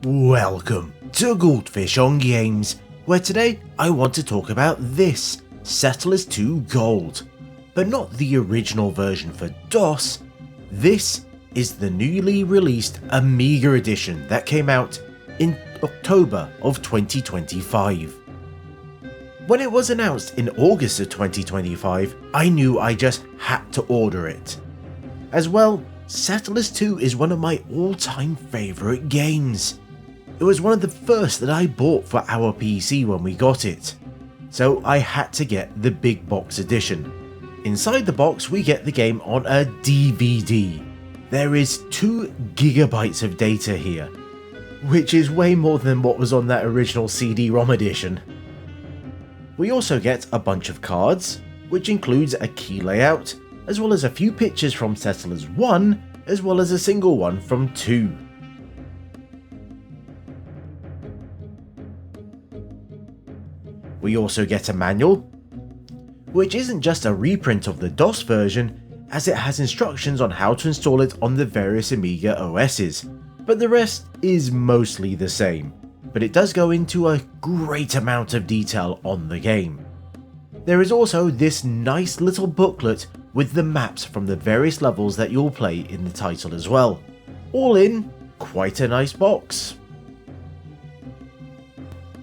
Welcome to Goldfish on Games, where today I want to talk about this, Settlers 2 Gold. But not the original version for DOS, this is the newly released Amiga edition that came out in October of 2025. When it was announced in August of 2025, I knew I just had to order it. As well, Settlers 2 is one of my all-time favourite games. It was one of the first that I bought for our PC when we got it, so I had to get the big box edition. Inside the box we get the game on a DVD. There is 2 gigabytes of data here, which is way more than what was on that original CD-ROM edition. We also get a bunch of cards, which includes a key layout, as well as a few pictures from Settlers 1, as well as a single one from 2. We also get a manual, which isn't just a reprint of the DOS version, as it has instructions on how to install it on the various Amiga OSs, but the rest is mostly the same, but it does go into a great amount of detail on the game. There is also this nice little booklet with the maps from the various levels that you'll play in the title as well. All in, quite a nice box.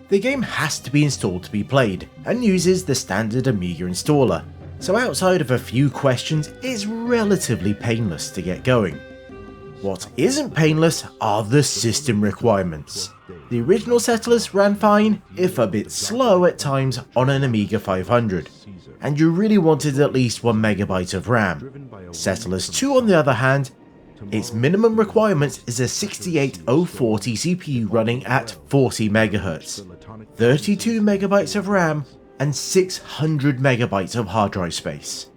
The game has to be installed to be played, and uses the standard Amiga installer, so outside of a few questions, it's relatively painless to get going. What isn't painless are the system requirements. The original Settlers ran fine, if a bit slow at times, on an Amiga 500, and you really wanted at least 1MB of RAM. Settlers 2 on the other hand, its minimum requirement is a 68040 CPU running at 40MHz, 32MB of RAM, and 600MB of hard drive space,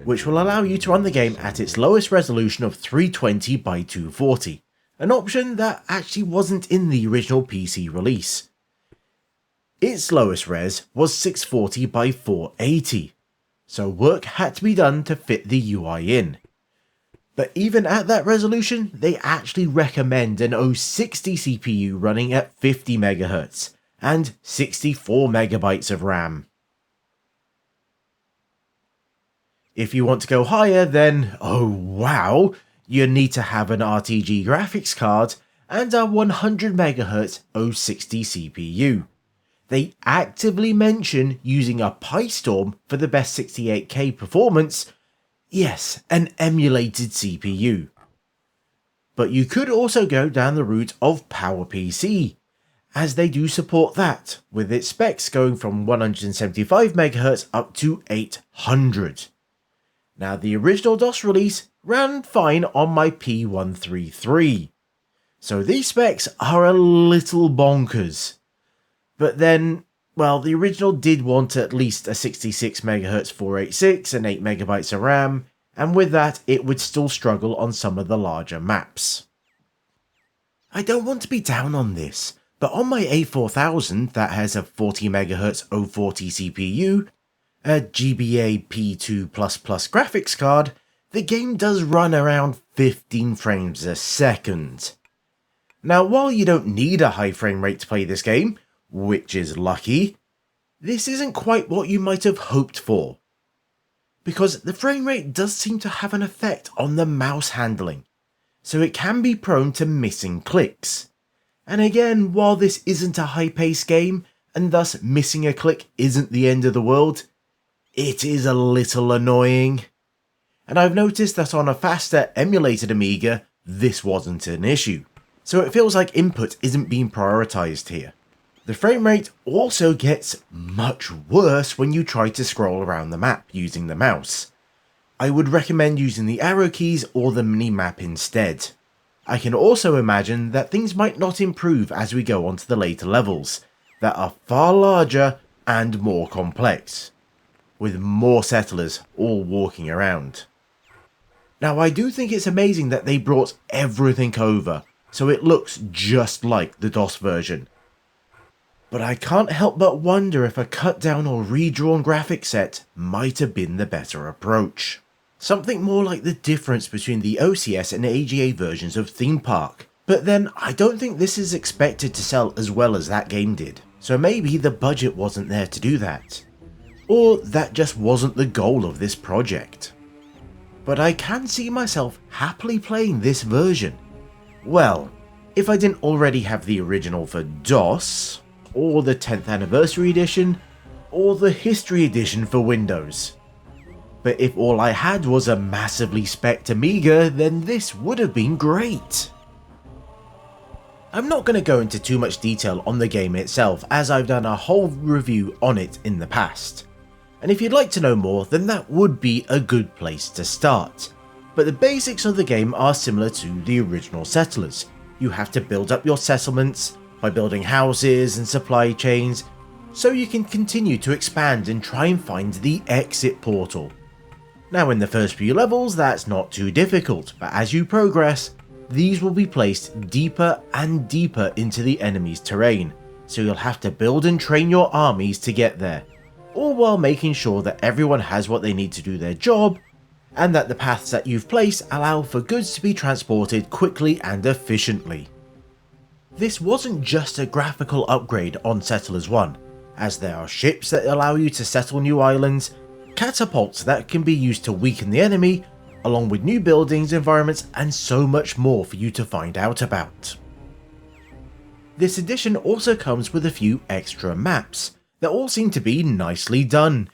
which will allow you to run the game at its lowest resolution of 320 by 240, an option that actually wasn't in the original PC release. Its lowest res was 640 by 480, so work had to be done to fit the UI in. But even at that resolution, they actually recommend an 060 CPU running at 50MHz and 64MB of RAM. If you want to go higher, then, oh wow, you need to have an RTG graphics card and a 100MHz 060 CPU. They actively mention using a PyStorm for the best 68K performance. Yes, an emulated CPU. But you could also go down the route of PowerPC, as they do support that, with its specs going from 175MHz up to 800. Now, the original DOS release ran fine on my P133, so these specs are a little bonkers. But then, well, the original did want at least a 66MHz 486 and 8MB of RAM, and with that it would still struggle on some of the larger maps. I don't want to be down on this, but on my A4000 that has a 40MHz 040 CPU, a GBA P2++ graphics card, the game does run around 15 frames a second. Now, while you don't need a high frame rate to play this game, which is lucky, this isn't quite what you might have hoped for, because the frame rate does seem to have an effect on the mouse handling, so it can be prone to missing clicks. And again, while this isn't a high-paced game, and thus missing a click isn't the end of the world, it is a little annoying. And I've noticed that on a faster emulated Amiga, this wasn't an issue, so it feels like input isn't being prioritised here. The frame rate also gets much worse when you try to scroll around the map using the mouse. I would recommend using the arrow keys or the mini-map instead. I can also imagine that things might not improve as we go on to the later levels, that are far larger and more complex, with more settlers all walking around. Now, I do think it's amazing that they brought everything over, so it looks just like the DOS version. But I can't help but wonder if a cut down or redrawn graphic set might have been the better approach. Something more like the difference between the OCS and AGA versions of Theme Park, But then I don't think this is expected to sell as well as that game did, so maybe the budget wasn't there to do that. Or that just wasn't the goal of this project. But I can see myself happily playing this version. Well, if I didn't already have the original for DOS, or the 10th anniversary edition, or the history edition for Windows. But if all I had was a massively spec'd Amiga, then this would have been great. I'm not going to go into too much detail on the game itself, as I've done a whole review on it in the past. And if you'd like to know more, then that would be a good place to start. But the basics of the game are similar to the original Settlers. You have to build up your settlements by building houses and supply chains, so you can continue to expand and try and find the exit portal. Now in the first few levels that's not too difficult, but as you progress, these will be placed deeper and deeper into the enemy's terrain, so you'll have to build and train your armies to get there, all while making sure that everyone has what they need to do their job, and that the paths that you've placed allow for goods to be transported quickly and efficiently. This wasn't just a graphical upgrade on Settlers 1, as there are ships that allow you to settle new islands, catapults that can be used to weaken the enemy, along with new buildings, environments, and so much more for you to find out about. This edition also comes with a few extra maps that all seem to be nicely done,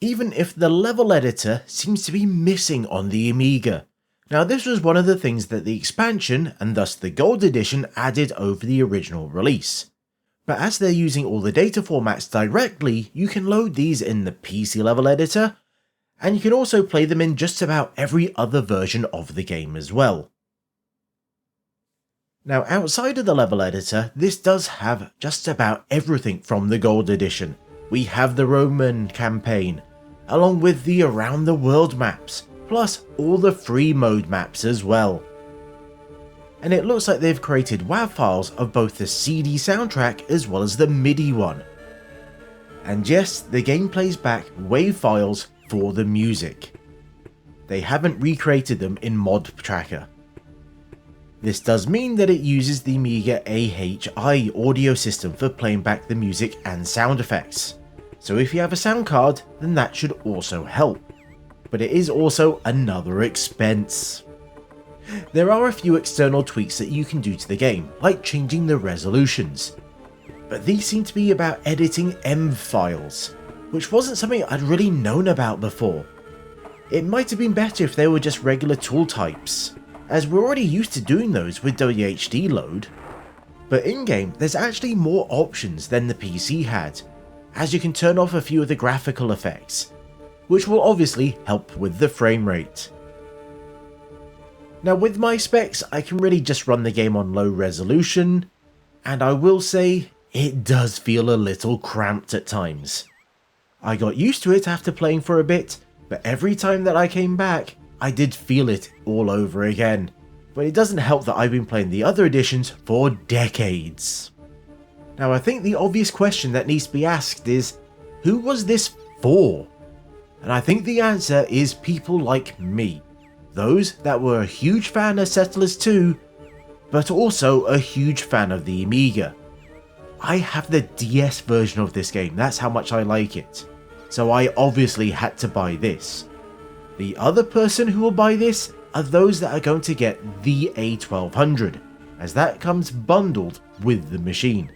even if the level editor seems to be missing on the Amiga. Now this was one of the things that the expansion, and thus the Gold Edition, added over the original release. But as they're using all the data formats directly, you can load these in the PC level editor, and you can also play them in just about every other version of the game as well. Now outside of the level editor, this does have just about everything from the Gold Edition. We have the Roman campaign, along with the around the world maps, plus all the free mode maps as well. And it looks like they've created WAV files of both the CD soundtrack as well as the MIDI one. And yes, the game plays back WAV files for the music. They haven't recreated them in Mod Tracker. This does mean that it uses the Amiga AHI audio system for playing back the music and sound effects. So if you have a sound card, then that should also help. But it is also another expense. There are a few external tweaks that you can do to the game, like changing the resolutions. But these seem to be about editing M files, which wasn't something I'd really known about before. It might have been better if they were just regular tool types, as we're already used to doing those with WHD load. But in-game, there's actually more options than the PC had, as you can turn off a few of the graphical effects, which will obviously help with the frame rate. Now with my specs, I can really just run the game on low resolution, and I will say, it does feel a little cramped at times. I got used to it after playing for a bit, but every time that I came back, I did feel it all over again. But it doesn't help that I've been playing the other editions for decades. Now I think the obvious question that needs to be asked is, who was this for? And I think the answer is people like me. Those that were a huge fan of Settlers 2, but also a huge fan of the Amiga. I have the DS version of this game, that's how much I like it. So I obviously had to buy this. The other person who will buy this are those that are going to get the A1200, as that comes bundled with the machine.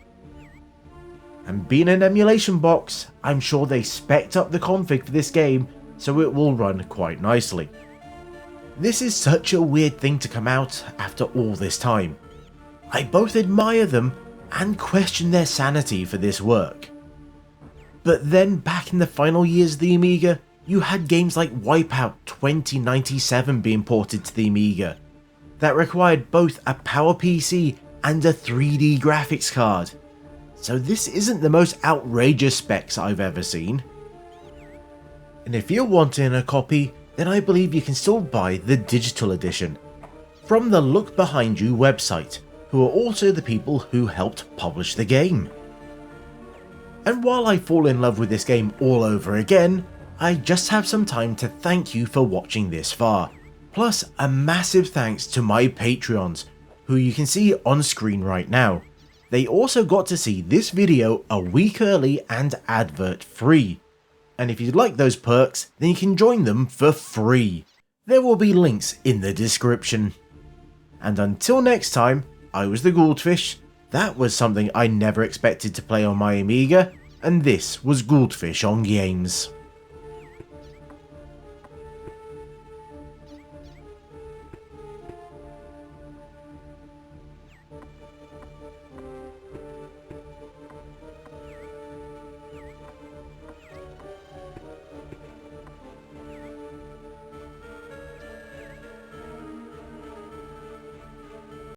And being an emulation box, I'm sure they spec'd up the config for this game so it will run quite nicely. This is such a weird thing to come out after all this time. I both admire them and question their sanity for this work. But then back in the final years of the Amiga, you had games like Wipeout 2097 being ported to the Amiga, that required both a PowerPC and a 3D graphics card. So this isn't the most outrageous specs I've ever seen. And if you're wanting a copy, then I believe you can still buy the digital edition from the Look Behind You website, who are also the people who helped publish the game. And while I fall in love with this game all over again, I just have some time to thank you for watching this far, plus a massive thanks to my Patreons, who you can see on screen right now. They also got to see this video a week early and advert free. And if you'd like those perks, then you can join them for free. There will be links in the description. And until next time, I was the Goldfish. That was something I never expected to play on my Amiga, and this was Goldfish on Games.